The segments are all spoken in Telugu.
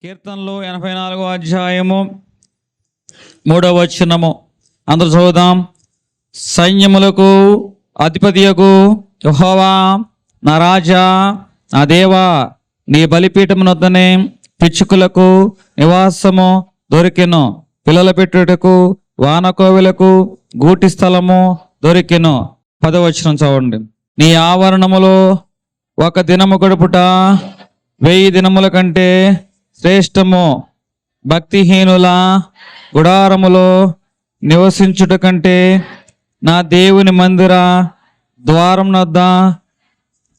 కీర్తనలు 84వ అధ్యాయము 3వ వచనము అందరూ చదువుదాం. సైన్యములకు అధిపతియగు యెహోవా నా రాజా నా దేవా, నీ బలిపీఠమునొద్దనే పిచ్చుకులకు నివాసము దొరికెను, పిల్లల పెట్టుటకు వానకోవిలకు గూటి స్థలము దొరికెను. 10వ వచనం చదవండి. నీ ఆవరణములో ఒక దినము గడుపుట 1000 దినముల కంటే శ్రేష్టము. భక్తిహీనుల గుడారములో నివసించుట కంటే నా దేవుని మందిర ద్వారం వద్ద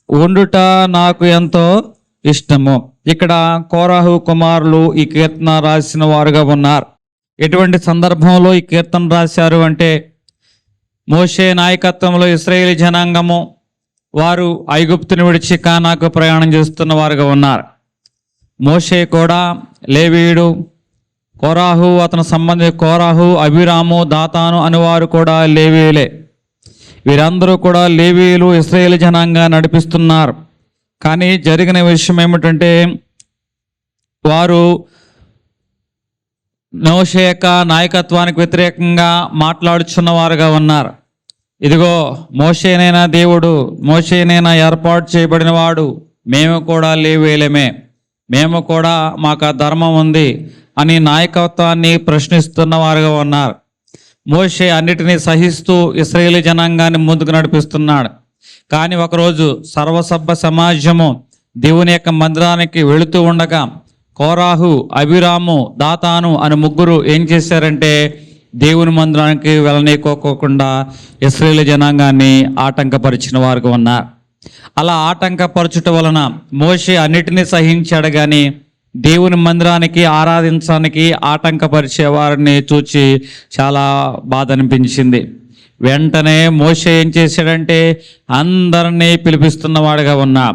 ఉండుట నాకు ఎంతో ఇష్టము. ఇక్కడ కోరాహు కుమారులు ఈ కీర్తన రాసిన వారుగా ఉన్నారు. ఎటువంటి సందర్భంలో ఈ కీర్తన రాశారు అంటే, మోషే నాయకత్వంలో ఇశ్రాయేలు జనాంగము వారు ఐగుప్తుని విడిచి కానాకు ప్రయాణం చేస్తున్న వారుగా ఉన్నారు. మోషే కూడా లేవీయుడు, కోరాహు అతని సంబంధి కోరాహు, అభిరాము, దాతాను అనేవారు కూడా లేవీయులే. వీరందరూ కూడా లేవీయులు ఇశ్రాయేలు జనాంగా నడిపిస్తున్నారు. కానీ జరిగిన విషయం ఏమిటంటే, వారు మోషే యొక్క నాయకత్వానికి వ్యతిరేకంగా మాట్లాడుచున్న వారుగా ఉన్నారు. ఇదిగో మోషేనైనా దేవుడు, మోషేనైనా ఏర్పాటు చేయబడిన వాడు, మేము కూడా లేవీయులమే, మేము కూడా మాకు ఆ ధర్మం ఉంది అని నాయకత్వాన్ని ప్రశ్నిస్తున్న వారుగా ఉన్నారు. మోషే అన్నిటినీ సహిస్తూ ఇశ్రాయేలు జనాంగాన్ని ముందుకు నడిపిస్తున్నాడు. కానీ ఒకరోజు సర్వసభ్య సమాజము దేవుని యొక్క మందిరానికి వెళుతూ ఉండగా కోరాహు, అభిరాము, దాతాను అని ముగ్గురు ఏం చేశారంటే, దేవుని మందిరానికి వెళ్ళనీకోకుండా ఇశ్రాయేలు జనాంగాన్ని ఆటంకపరిచిన వారుగా ఉన్నారు. అలా ఆటంకపరచుట వలన మోషే అన్నిటినీ సహించాడు, కానీ దేవుని మందిరానికి ఆరాధించడానికి ఆటంకపరిచే వారిని చూచి చాలా బాధ అనిపించింది. వెంటనే మోషే ఏం చేశాడంటే, అందరినీ పిలిపిస్తున్నవాడుగా ఉన్నా.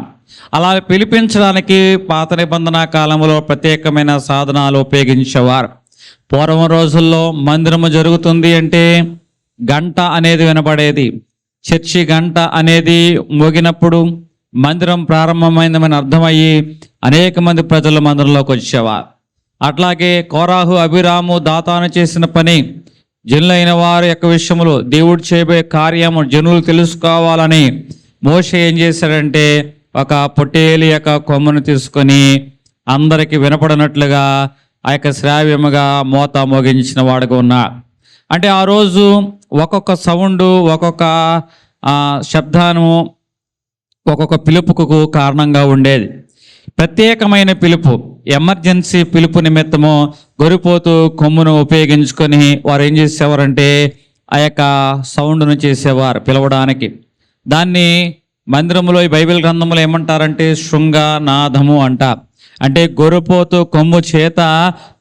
అలా పిలిపించడానికి పాత నిబంధన కాలంలో ప్రత్యేకమైన సాధనాలు ఉపయోగించేవారు. పూర్వం రోజుల్లో మందిరము జరుగుతుంది అంటే గంట అనేది వినబడేది. చర్చి గంట అనేది మోగినప్పుడు మందిరం ప్రారంభమైందని అర్థమయ్యి అనేక మంది ప్రజలు మందిరంలోకి వచ్చేవారు. అట్లాగే కోరాహు, అభిరాము, దాతాను చేసిన పని, జనులైన వారి యొక్క విషయంలో దేవుడు చేయబోయే కార్యము జనులు తెలుసుకోవాలని మోషే ఏం చేశాడంటే, ఒక పొట్టేలు యొక్క కొమ్మును తీసుకొని అందరికీ వినపడినట్లుగా ఆ యొక్క శ్రావ్యముగా మోత మోగించిన వాడుగా ఉన్నా. అంటే ఆ రోజు ఒక్కొక్క సౌండు, ఒక్కొక్క శబ్దాను, ఒక్కొక్క పిలుపుకు కారణంగా ఉండేది. ప్రత్యేకమైన పిలుపు, ఎమర్జెన్సీ పిలుపు నిమిత్తము గొరిపోతూ కొమ్మును ఉపయోగించుకొని వారు ఏం చేసేవారంటే ఆ యొక్క సౌండ్ను చేసేవారు పిలవడానికి. దాన్ని మందిరంలో ఈ బైబిల్ గ్రంథంలో ఏమంటారంటే శృంగనాదము అంటారు. అంటే గొర్రెపోతు కొమ్ము చేత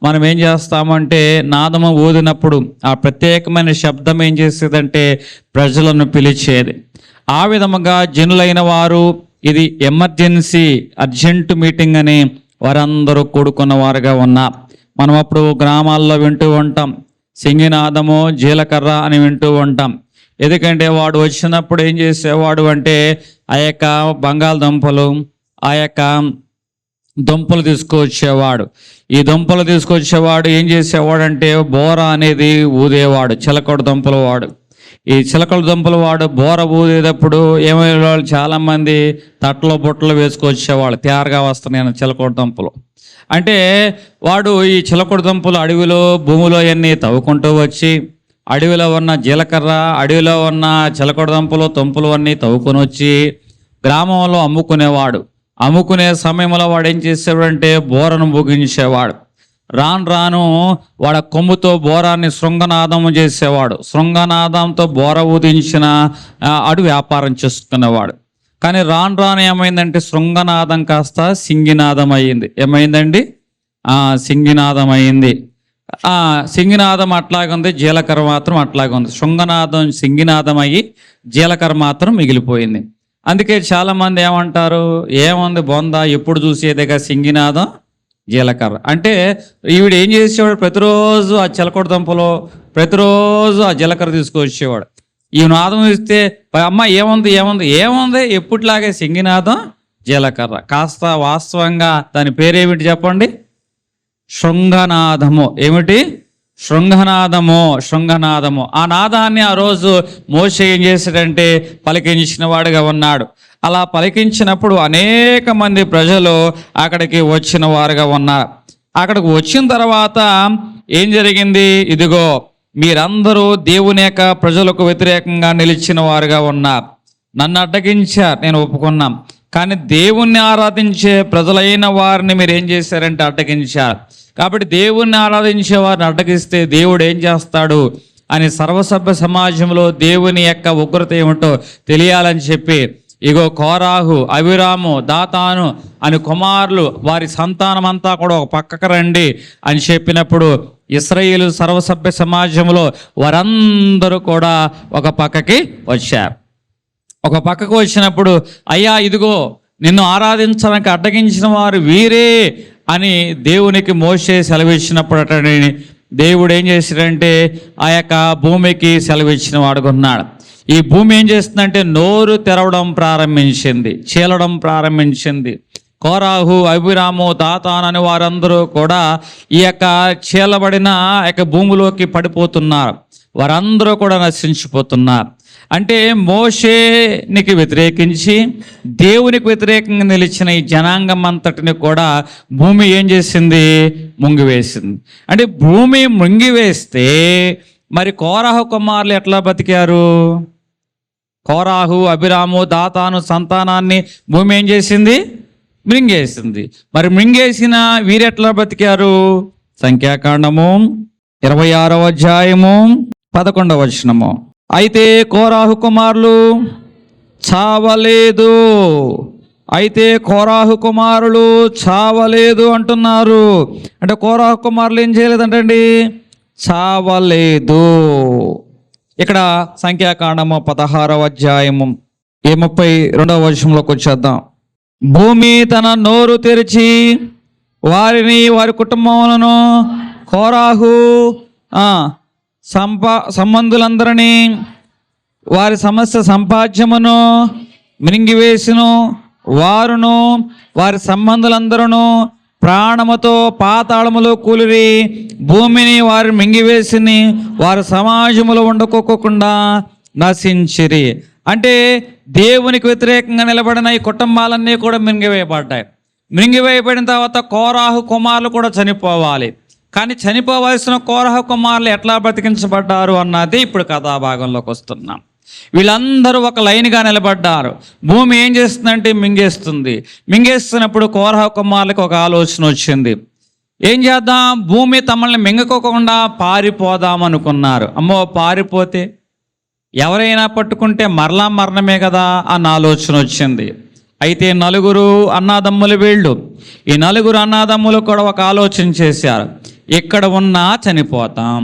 మనం ఏం చేస్తామంటే నాదము ఊదినప్పుడు ఆ ప్రత్యేకమైన శబ్దం ఏం చేసేదంటే ప్రజలను పిలిచేది. ఆ విధముగా జనులైన వారు ఇది ఎమర్జెన్సీ అర్జెంటు మీటింగ్ అని వారందరూ కూడుకున్న వారుగా ఉన్నారు. మనం అప్పుడు గ్రామాల్లో వింటూ ఉంటాం, సింగినాదము, జీలకర్ర అని వింటూ ఉంటాం. ఎందుకంటే వాడు వచ్చినప్పుడు ఏం చేసేవాడు అంటే ఆ యొక్క బంగాళదుంపలు, ఆ యొక్క దుంపలు తీసుకొచ్చేవాడు. ఈ దుంపలు తీసుకొచ్చేవాడు ఏం చేసేవాడంటే బోర అనేది ఊదేవాడు, చిలకడ దుంపల వాడు. ఈ చిలకడ దుంపల వాడు బోర ఊదేటప్పుడు ఏమయ్యేవాళ్ళు, చాలామంది తట్టలో బుట్టలు వేసుకొచ్చేవాళ్ళు, తయారుగా వస్తున్నాయి చిలకడ దుంపలు. అంటే వాడు ఈ చిలకడ దుంపలు అడవిలో భూమిలో అన్నీ తవ్వుకుంటూ వచ్చి అడవిలో ఉన్న జీలకర్ర, అడవిలో ఉన్న చిలకడ దుంపలు అన్నీ తవ్వుకొని వచ్చి గ్రామంలో అమ్ముకునేవాడు. అమ్ముకునే సమయంలో వాడు ఏం చేసేవాడంటే బోరను ముగించేవాడు. రాను రాను వాడు కొమ్ముతో బోరాన్ని శృంగనాదము చేసేవాడు. శృంగనాదంతో బోర ఊదించిన అడు వ్యాపారం చేసుకునేవాడు. కానీ రాను రాను ఏమైందంటే శృంగనాదం కాస్త సింగినాదం అయ్యింది. ఏమైందండి? సింగినాదం అయింది. సింగినాదం అట్లాగుంది, జీలకర్ర మాత్రం అట్లాగుంది. శృంగనాదం సింగినాదం అయ్యి జీలకర్ర మాత్రం మిగిలిపోయింది. అందుకే చాలామంది ఏమంటారు, ఏముంది బొంద, ఎప్పుడు చూసేదేగా సింగినాదం, జీలకర్ర. అంటే ఈవిడ ఏం చేసేవాడు, ప్రతిరోజు ఆ చిలకడ దుంపలో ప్రతిరోజు ఆ జీలకర్ర తీసుకొచ్చేవాడు. ఈ నాదం ఇస్తే అమ్మ ఏముంది ఏముంది ఏముంది ఎప్పటిలాగే సింగినాదం, జీలకర్ర. కాస్త వాస్తవంగా దాని పేరేమిటి చెప్పండి? శృంగనాదము. ఏమిటి? శృంగనాదము. ఆ నాదాన్ని ఆ రోజు మోషే ఏం చేశాడంటే పలికించిన వాడుగా ఉన్నాడు. అలా పలికించినప్పుడు అనేక మంది ప్రజలు అక్కడికి వచ్చిన వారుగా ఉన్నారు. అక్కడికి వచ్చిన తర్వాత ఏం జరిగింది? ఇదిగో మీరందరూ దేవుని యొక్క ప్రజలకు వ్యతిరేకంగా నిలిచిన వారుగా ఉన్నారు. నన్ను అడ్డగించారు, నేను ఒప్పుకున్నాం. కానీ దేవుణ్ణి ఆరాధించే ప్రజలైన వారిని మీరు ఏం చేశారంటే అడ్డగించారు. కాబట్టి దేవుణ్ణి ఆరాధించే వారిని అడ్డగిస్తే దేవుడు ఏం చేస్తాడు అని సర్వసభ్య సమాజంలో దేవుని యొక్క ఉగ్రత ఏమిటో తెలియాలని చెప్పి ఇగో కోరాహు, అబీరాము, దాతాను అని కుమారులు వారి సంతానం అంతా కూడా ఒక పక్కకు రండి అని చెప్పినప్పుడు ఇశ్రాయేలు సర్వసభ్య సమాజంలో వారందరూ కూడా ఒక పక్కకి వచ్చారు. ఒక పక్కకు వచ్చినప్పుడు అయ్యా ఇదిగో నిన్ను ఆరాధించడానికి అడ్డగించిన వారు వీరే అని దేవునికి మోషే సెలవిచ్చినప్పుడు అతని దేవుడు ఏం చేశాడంటే ఆ యొక్క భూమికి సెలవిచ్చిన వాడుకున్నాడు. ఈ భూమి ఏం చేస్తుందంటే నోరు తెరవడం ప్రారంభించింది, చీలడం ప్రారంభించింది. కోరాహు, అబీరాము, దాతాన్ అని వారందరూ కూడా ఈ యొక్క చీలబడిన యొక్క భూమిలోకి పడిపోతున్నారు. వారందరూ కూడా నశించిపోతున్నారు. అంటే మోషేనికి వ్యతిరేకించి దేవునికి వ్యతిరేకంగా నిలిచిన ఈ జనాంగం అంతటిని కూడా భూమి ఏం చేసింది? ముంగివేసింది. అంటే భూమి ముంగివేస్తే మరి కోరాహు కుమారులు ఎట్లా బతికారు? కోరాహు, అబీరాము, దాతాను సంతానాన్ని భూమి ఏం చేసింది? మృంగేసింది. మరి మృంగేసిన వీరెట్లా బతికారు? సంఖ్యాకాండము 26వ అధ్యాయము 11వ వచనము. అయితే కోరాహు కుమారులు చావలేదు. అంటున్నారు. అంటే కోరాహు కుమారులు ఏం చేయలేదంటండి? చావలేదు. ఇక్కడ సంఖ్యాకాండము 16వ అధ్యాయము 32వ వచనంలోకి వచ్చేద్దాం. భూమి తన నోరు తెరిచి వారిని, వారి కుటుంబములను, కోరాహు సంబంధులందరినీ, వారి సమస్త సంపాద్యమును మింగివేసిను. వారును వారి సంబంధులందరూ ప్రాణముతో పాతాళములో కూలిరి. భూమిని వారు మింగివేసిని, వారి సమాజములో ఉండకోకుండా నశించిరి. అంటే దేవునికి వ్యతిరేకంగా నిలబడిన ఈ కుటుంబాలన్నీ కూడా మింగివేయబడ్డాయి. మింగివేయబడిన తర్వాత కోరాహు కుమారులు కూడా చనిపోవాలి. కానీ చనిపోవలసిన కోరాహు కుమారులు ఎట్లా బ్రతికించబడ్డారు అన్నది ఇప్పుడు కథాభాగంలోకి వస్తున్నాం. వీళ్ళందరూ ఒక లైన్గా నిలబడ్డారు. భూమి ఏం చేస్తుందంటే మింగేస్తుంది. మింగేస్తున్నప్పుడు కోరాహు కుమారులకు ఒక ఆలోచన వచ్చింది. ఏం చేద్దాం? భూమి తమల్ని మింగకోకుండా పారిపోదాం అనుకున్నారు. అమ్మో, పారిపోతే ఎవరైనా పట్టుకుంటే మరలా మరణమే కదా అన్న ఆలోచన వచ్చింది. అయితే నలుగురు అన్నదమ్ములు వీళ్ళు. ఈ నలుగురు అన్నదమ్ములు కూడా ఒక ఆలోచన చేశారు. ఇక్కడ ఉన్నా చనిపోతాం,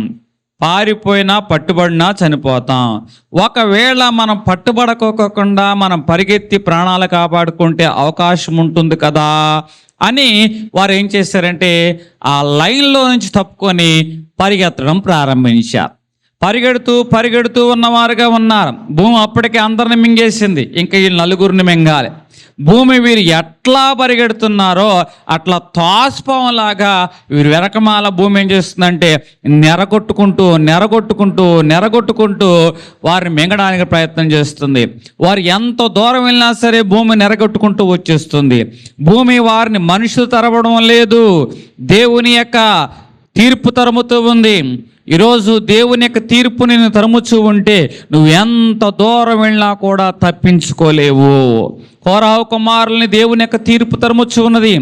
పారిపోయినా పట్టుబడినా చనిపోతాం. ఒకవేళ మనం పట్టుబడకోకుండా మనం పరిగెత్తి ప్రాణాలు కాపాడుకుంటే అవకాశం ఉంటుంది కదా అని వారు ఏం చేశారంటే ఆ లైన్లో నుంచి తప్పుకొని పరిగెత్తడం ప్రారంభించారు. పరిగెడుతూ ఉన్నవారుగా ఉన్నారు. భూమి అప్పటికే అందరిని మింగేసింది. ఇంకా ఈ నలుగురిని మింగాలి. భూమి వీరు ఎట్లా పరిగెడుతున్నారో అట్లా తాస్పంలాగా వీరు వెనకమాల భూమి ఏం చేస్తుందంటే నెరగొట్టుకుంటూ వారిని మింగడానికి ప్రయత్నం చేస్తుంది. వారు ఎంత దూరం వెళ్ళినా సరే భూమి నెరగొట్టుకుంటూ వచ్చేస్తుంది. భూమి వారిని మనుషులు తరవడం లేదు, దేవుని యొక్క తీర్పు తరుముతూ ఉంది. ఈరోజు దేవుని యొక్క తీర్పు నేను తరుముచూ ఉంటే నువ్వు ఎంత దూరం వెళ్ళినా కూడా తప్పించుకోలేవు. కోరాహు కుమారుల్ని దేవుని యొక్క తీర్పు తరుముచూ ఉన్నది.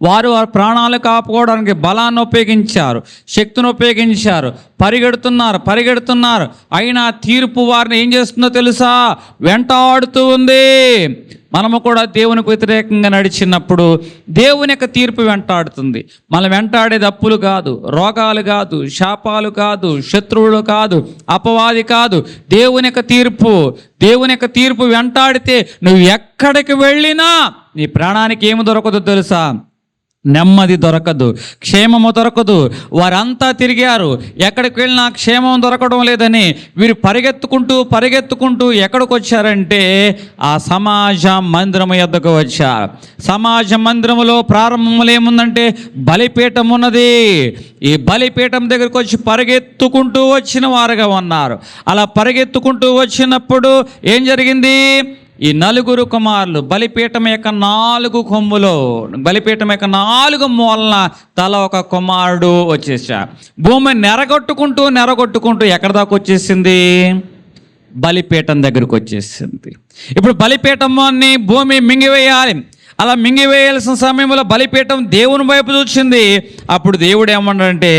వారి ప్రాణాలు కాపాడుకోవడానికి బలాన్ని ఉపయోగించారు, శక్తిని ఉపయోగించారు. పరిగెడుతున్నారు. అయినా తీర్పు వారిని ఏం చేస్తుందో తెలుసా? వెంటాడుతూ ఉంది. మనము కూడా దేవునికి వ్యతిరేకంగా నడిచినప్పుడు దేవుని యొక్క తీర్పు వెంటాడుతుంది. మనం వెంటాడేది అప్పులు కాదు, రోగాలు కాదు, శాపాలు కాదు, శత్రువులు కాదు, అపవాది కాదు, దేవుని యొక్క తీర్పు. దేవుని యొక్క తీర్పు వెంటాడితే నువ్వు ఎక్కడికి వెళ్ళినా నీ ప్రాణానికి ఏమి దొరకదో తెలుసా? నెమ్మది దొరకదు, క్షేమము దొరకదు. వారంతా తిరిగారు, ఎక్కడికి వెళ్ళినా క్షేమం దొరకడం లేదని వీరు పరిగెత్తుకుంటూ ఎక్కడికి వచ్చారంటే ఆ సమాజ మందిరము యొద్దకు వచ్చారు. సమాజ మందిరములో ప్రారంభంలో ఏముందంటే బలిపీఠం ఉన్నది. ఈ బలిపీఠం దగ్గరికి వచ్చి పరిగెత్తుకుంటూ వచ్చిన వారుగా ఉన్నారు. అలా పరిగెత్తుకుంటూ వచ్చినప్పుడు ఏం జరిగింది? ఈ 4 కుమారులు బలిపీఠం యొక్క 4 కొమ్ములో, బలిపీఠం యొక్క 4 మూలన తల ఒక కుమారుడు వచ్చేసాడు. భూమి నెరగొట్టుకుంటూ ఎక్కడి దాకా వచ్చేసింది? బలిపీఠం దగ్గరకు వచ్చేసింది. ఇప్పుడు బలిపీఠాన్ని భూమి మింగివేయాలి. అలా మింగివేయాల్సిన సమయంలో బలిపీఠం దేవుని వైపు చూసింది. అప్పుడు దేవుడు ఏమన్నాడంటే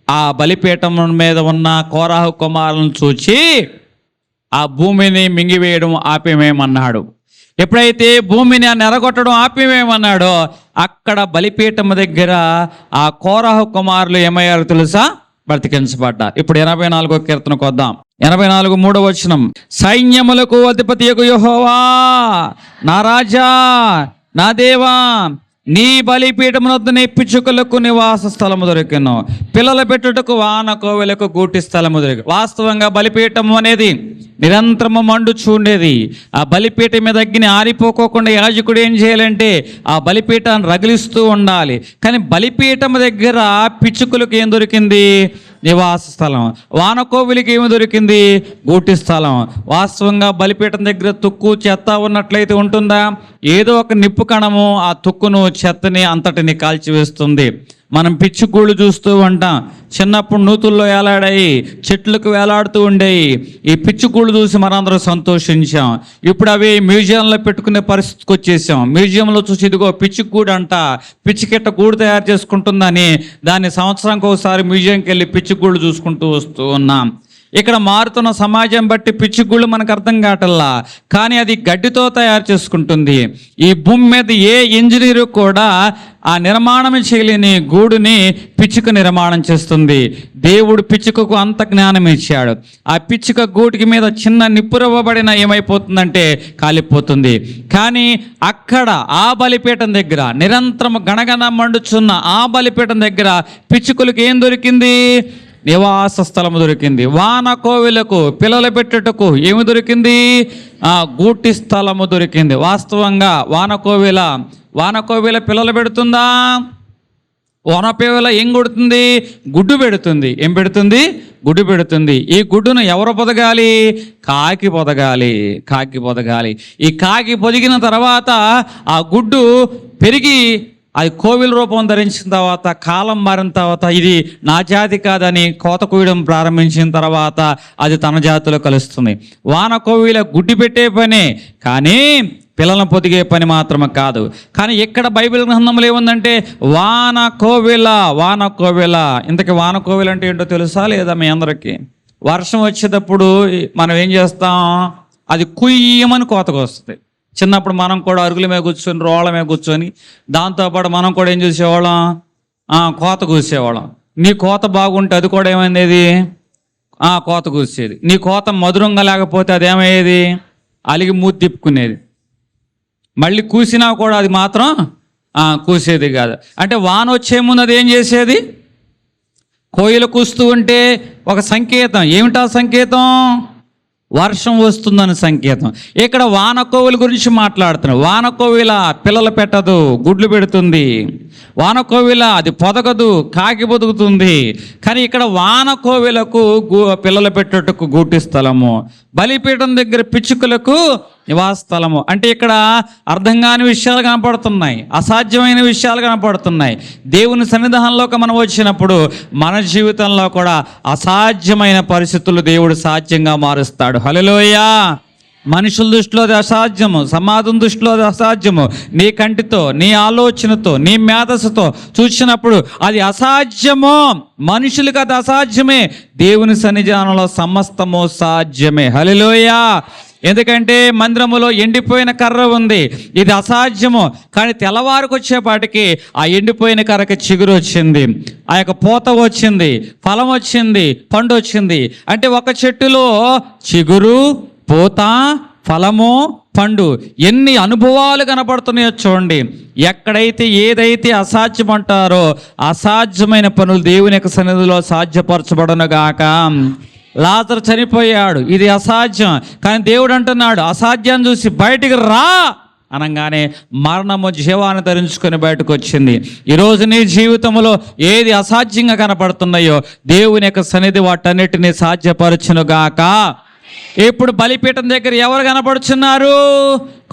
ఆ బలిపీఠం మీద ఉన్న కోరాహు కుమారులను చూచి ఆ భూమిని మింగివేయడం ఆపేమేమన్నాడు. ఎప్పుడైతే భూమిని నెరగొట్టడం ఆపేమేమన్నాడో అక్కడ బలిపీఠం దగ్గర ఆ కోరాహు కుమారులు ఏమయ్యారో తెలుసా? బ్రతికించబడ్డారు. ఇప్పుడు 84వ కీర్తనకు వద్దాం. 84:3 వచనం. సైన్యములకు అధిపతియగు యెహోవా, నా రాజా, నా దేవా, నీ బలిపీఠమునొద్ద నీ పిచ్చుకలకు నివాస స్థలము దొరికెను, పిల్లల పెట్టుటకు వాన కోవెలకు గూటి స్థలము దొరికి. వాస్తవంగా బలిపీఠము అనేది నిరంతరము మండుచుండేది. ఆ బలిపీఠం మీద అగ్ని ఆరిపోకోకుండా యాజకుడు ఏం చేయాలంటే ఆ బలిపీఠాన్ని రగిలిస్తూ ఉండాలి. కానీ బలిపీఠం దగ్గర పిచ్చుకలకు ఏం దొరికింది? నివాస స్థలం. వానకోవిలికి ఏమి దొరికింది? గూటి స్థలం. వాస్తవంగా బలిపీఠం దగ్గర తుక్కు చెత్త ఉన్నట్లయితే ఉంటుందా? ఏదో ఒక నిప్పు కణము ఆ తుక్కును చెత్తని అంతటిని కాల్చివేస్తుంది. మనం పిచ్చుగూళ్ళు చూస్తూ ఉంటాం. చిన్నప్పుడు నూతుల్లో వేలాడాయి, చెట్లకు వేలాడుతూ ఉండేవి. ఈ పిచ్చుగూళ్ళు చూసి మనందరం సంతోషించాం. ఇప్పుడు అవి మ్యూజియంలో పెట్టుకునే పరిస్థితికి వచ్చేసాం. మ్యూజియంలో చూసి ఇదిగో పిచ్చుగూడు అంట, పిచ్చికెట్ట గూడు తయారు చేసుకుంటుందని దాన్ని సంవత్సరానికి ఒకసారి మ్యూజియంకి వెళ్ళి పిచ్చుగూళ్ళు చూసుకుంటూ వస్తూ ఉన్నాం. ఇక్కడ మారుతున్న సమాజం బట్టి పిచ్చుగూళ్ళు మనకు అర్థం కావటల్లా, కానీ అది గడ్డితో తయారు చేసుకుంటుంది. ఈ భూమి మీద ఏ ఇంజనీరు కూడా ఆ నిర్మాణం చేయలేని గూడుని పిచ్చుక నిర్మాణం చేస్తుంది. దేవుడు పిచ్చుకకు అంత జ్ఞానం ఇచ్చాడు. ఆ పిచ్చుక గూటికి మీద చిన్న నిప్పురవ్వబడిన ఏమైపోతుందంటే కాలిపోతుంది. కానీ అక్కడ ఆ బలిపీఠం దగ్గర నిరంతరం గణగణ మండుచున్న ఆ బలిపీఠం దగ్గర పిచ్చుకలకు ఏం దొరికింది? నివాస స్థలము దొరికింది. వాన కోవిలకు పిల్లలు పెట్టుటకు ఏమి దొరికింది? గూటి స్థలము దొరికింది. వాస్తవంగా వానకోవిల పిల్లలు పెడుతుందా? వానకోవిల ఏం కొడుతుంది? గుడ్డు పెడుతుంది. ఏం పెడుతుంది? గుడ్డు పెడుతుంది. ఈ గుడ్డును ఎవరు పొదగాలి? కాకి పొదగాలి. ఈ కాకి పొదిగిన తర్వాత ఆ గుడ్డు పెరిగి అది కోవిల రూపం ధరించిన తర్వాత, కాలం మారిన తర్వాత ఇది నా జాతి కాదని కోత కూయడం ప్రారంభించిన తర్వాత అది తన జాతిలో కలుస్తుంది. వాన కోవిల గుడ్డి పెట్టే పనే, కానీ పిల్లలను పొదిగే పని మాత్రమే కాదు. కానీ ఇక్కడ బైబిల్ గ్రంథంలో ఏముందంటే వాన కోవిల. ఇంతకీ వాన కోవిల అంటే ఏంటో తెలుసా లేదా మీ అందరికీ? వర్షం వచ్చేటప్పుడు మనం ఏం చేస్తాం? అది కుయ్యమని కోతకు వస్తుంది. చిన్నప్పుడు మనం కూడా అరుగుల మీద కూర్చొని, రోళ్ళ మీద కూర్చొని దాంతోపాటు మనం కూడా ఏం చూసేవాళ్ళం? కోత కూసేవాళ్ళం. నీ కోత బాగుంటే అది కూడా ఏమైంది? కోత కూసేది. నీ కోత మధురంగా లేకపోతే అదేమయ్యేది? అలిగి మూతి తిప్పుకునేది. మళ్ళీ కూసినా కూడా అది మాత్రం కూసేది కాదు. అంటే వాన వచ్చే ముందు అది ఏం చేసేది? కోయిలు కూస్తూ ఉంటే ఒక సంకేతం. ఏమిటా సంకేతం? వర్షం వస్తుందని సంకేతం. ఇక్కడ వానకోవిల గురించి మాట్లాడుతున్నాం. వానకోవిల పిల్లలు పెట్టదు, గుడ్లు పెడుతుంది. వానకోవిల అది పొదగదు, కాకి పొదుగుతుంది. కానీ ఇక్కడ వానకోవిలకు పిల్లలు పెట్టేటకు గూటి స్థలము, బలిపీఠం దగ్గర పిచ్చుకలకు నివాస స్థలము. అంటే ఇక్కడ అర్థం కాని విషయాలు కనపడుతున్నాయి, అసాధ్యమైన విషయాలు కనపడుతున్నాయి. దేవుని సన్నిధానంలోకి మనం వచ్చినప్పుడు మన జీవితంలో కూడా అసాధ్యమైన పరిస్థితులు దేవుడు సాధ్యంగా మారుస్తాడు. హల్లెలూయా. మనుషుల దృష్టిలో అది అసాధ్యము, సమాజం దృష్టిలో అది అసాధ్యము. నీ కంటితో, నీ ఆలోచనతో, నీ మేధస్సుతో చూసినప్పుడు అది అసాధ్యము. మనుషులకు అది అసాధ్యమే. దేవుని సన్నిధానంలో సమస్తము సాధ్యమే. హల్లెలూయా. ఎందుకంటే మందిరములో ఎండిపోయిన కర్ర ఉంది, ఇది అసాధ్యము. కానీ తెల్లవారికి వచ్చేపాటికి ఆ ఎండిపోయిన కర్రకి చిగురు వచ్చింది, ఆ యొక్క పూత వచ్చింది, ఫలం వచ్చింది, పండు వచ్చింది. అంటే ఒక చెట్టులో చిగురు, పూత, ఫలము, పండు. ఎన్ని అనుభవాలు కనపడుతున్నాయో చూడండి. ఎక్కడైతే ఏదైతే అసాధ్యం అంటారో అసాధ్యమైన పనులు దేవుని యొక్క సన్నిధిలో సాధ్యపరచబడను గాక. లాజరు చనిపోయాడు, ఇది అసాధ్యం, కానీ దేవుడు అంటున్నాడు అసాధ్యాన్ని చూసి బయటికి రా అనగానే మరణము జీవాన్ని ధరించుకొని బయటకు వచ్చింది. ఈరోజు నీ జీవితంలో ఏది అసాధ్యంగా కనపడుతున్నాయో దేవుని యొక్క సన్నిధి వాటన్నిటినీ సాధ్యపరచును గాక. ఇప్పుడు బలిపీఠం దగ్గర ఎవరు కనపడుచున్నారు?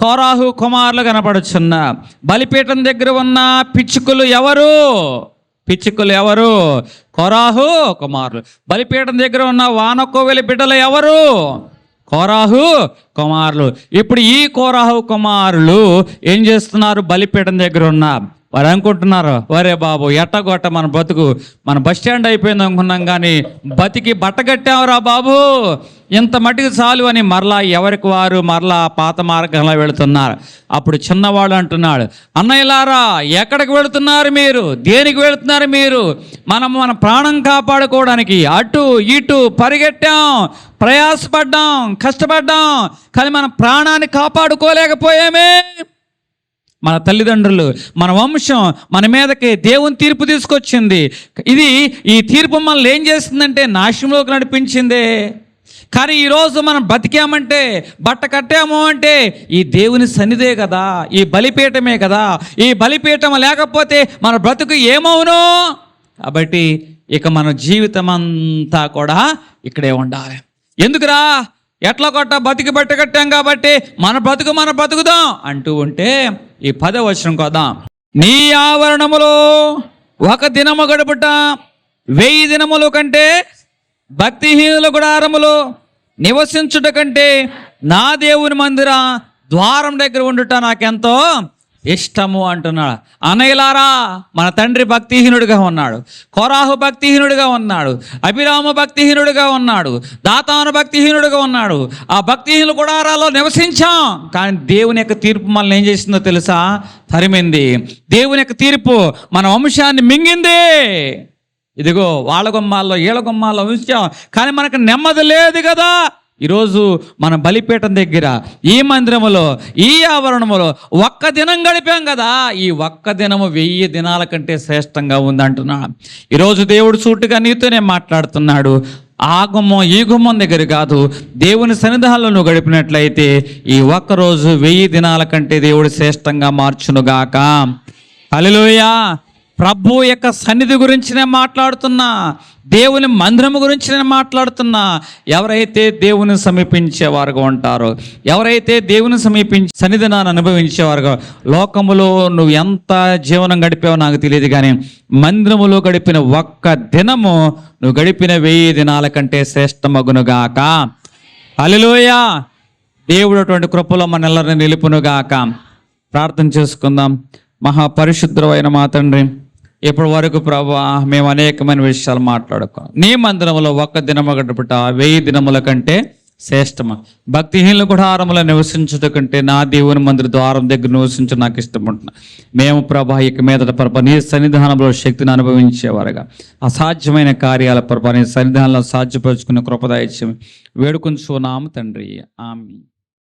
కోరాహు కుమారులు కనపడుచున్నారు. బలిపీఠం దగ్గర ఉన్న పిచ్చుకలు ఎవరు? కోరాహు కుమారులు. బలిపీఠం దగ్గర ఉన్న వానకోవెలి బిడ్డలు ఎవరు? కోరాహు కుమారులు. ఇప్పుడు ఈ కోరాహు కుమారులు ఏం చేస్తున్నారు? బలిపీఠం దగ్గర ఉన్న వారు అనుకుంటున్నారు, వరే బాబు ఎట్టగొట్ట మన బతుకు, మన బస్ స్టాండ్ అయిపోయింది అనుకున్నాం, కానీ బతికి బట్టగట్టావురా బాబు, ఇంత మట్టికి చాలు అని మరలా ఎవరికి వారు మరలా పాత మార్గంలో వెళుతున్నారు. అప్పుడు చిన్నవాడు అంటున్నాడు, అన్నయ్యలారా ఎక్కడికి వెళుతున్నారు మీరు? దేనికి వెళుతున్నారు మీరు? మన ప్రాణం కాపాడుకోవడానికి అటు ఇటు పరిగెట్టాం, ప్రయాసపడ్డాం, కష్టపడ్డాం, కానీ మన ప్రాణాన్ని కాపాడుకోలేకపోయామే. మన తల్లిదండ్రులు, మన వంశం మన మీదకి దేవుని తీర్పు తీసుకొచ్చింది. ఈ తీర్పు మనల్ని ఏం చేస్తుందంటే నాశనంలోకి నడిపించిందే. కానీ ఈరోజు మనం బతికామంటే, బట్ట కట్టాము అంటే ఈ దేవుని సన్నిధే కదా, ఈ బలిపీఠమే కదా. ఈ బలిపీఠం లేకపోతే మన బ్రతుకు ఏమవును? కాబట్టి ఇక మన జీవితం అంతా కూడా ఇక్కడే ఉండాలి. ఎందుకురా? ఎట్లా కొట్ట బతికి బట్ట కట్టాం కాబట్టి మన బతుకుదాం అంటూ ఉంటే ఈ 10వ వచనం కొద్దాం. నీ ఆవరణములో ఒక దినము గడుపుట 1000 దినముల కంటే, భక్తిహీనుల గుడారములో నివసించుట కంటే నా దేవుని మందిర ద్వారం దగ్గర ఉండుట నాకెంతో ఇష్టము అంటున్నాడు. అన్నయ్యలారా, మన తండ్రి భక్తిహీనుడిగా ఉన్నాడు, కోరాహు భక్తిహీనుడిగా ఉన్నాడు, అభిరాము భక్తిహీనుడిగా ఉన్నాడు, దాతాను భక్తిహీనుడిగా ఉన్నాడు. ఆ భక్తిహీనుల గుడారాల్లో నివసించాం, కానీ దేవుని యొక్క తీర్పు మనల్ని ఏం చేసిందో తెలుసా? తరిమింది. దేవుని యొక్క తీర్పు మన వంశాన్ని మింగింది. ఇదిగో వాళ్ళ గుమ్మాల్లో వీళ్ళ గుమ్మాల్లో ఉంచాం, కానీ మనకు నెమ్మది లేదు కదా. ఈరోజు మన బలిపీఠం దగ్గర, ఈ మందిరములో, ఈ ఆవరణములో ఒక్క దినం గడిపాం కదా. ఈ ఒక్క దినము 1000 దినాల కంటే శ్రేష్టంగా ఉందంటున్నా. ఈరోజు దేవుడు సూటిగా నీతోనే మాట్లాడుతున్నాడు. ఆ గుమ్మం ఈ గుమ్మం దగ్గర కాదు, దేవుని సన్నిధానంలో నువ్వు గడిపినట్లయితే ఈ ఒక్కరోజు 1000 దినాల కంటే దేవుడు శ్రేష్టంగా మార్చునుగాక. హల్లెలూయా. ప్రభు యొక్క సన్నిధి గురించి నేను మాట్లాడుతున్నా, దేవుని మందిరము గురించి నేను మాట్లాడుతున్నా. ఎవరైతే దేవుని సమీపించేవారుగా ఉంటారో, ఎవరైతే దేవుని సమీపించి సన్నిధానాన్ని అనుభవించేవారుగా, లోకములో నువ్వు ఎంత జీవనం గడిపావో నాకు తెలియదు, కానీ మందిరములో గడిపిన ఒక్క దినము నువ్వు గడిపిన 1000 దినాల కంటే శ్రేష్టమగునుగాక. హల్లెలూయా. దేవుడు అటువంటి కృపలో మనెల్లరిని నిలుపునుగాక. ప్రార్థన చేసుకుందాం. మహాపరిశుద్ధమైన మా తండ్రి, ఇప్పటి వరకు ప్రభువా మేము అనేకమైన విషయాలు మాట్లాడుకో, నీ మందిరంలో ఒక్క దినము గడుపుట 1000 దినముల కంటే శ్రేష్టమా. భక్తిహీనులు గుడారములో నివసించుట కంటే నా దేవుని మందిర ద్వారం దగ్గర నివసించు నాకు ఇష్టపడుతున్నా. మేము ప్రభా ఇక మీదట ప్రభా నీ సన్నిధానంలో శక్తిని అనుభవించేవారుగా, అసాధ్యమైన కార్యాల ప్రభా నీ సన్నిధానంలో సాధ్యపరుచుకునే కృపదాయిత్యం వేడుకొంచున్నాము తండ్రి. ఆమేన్.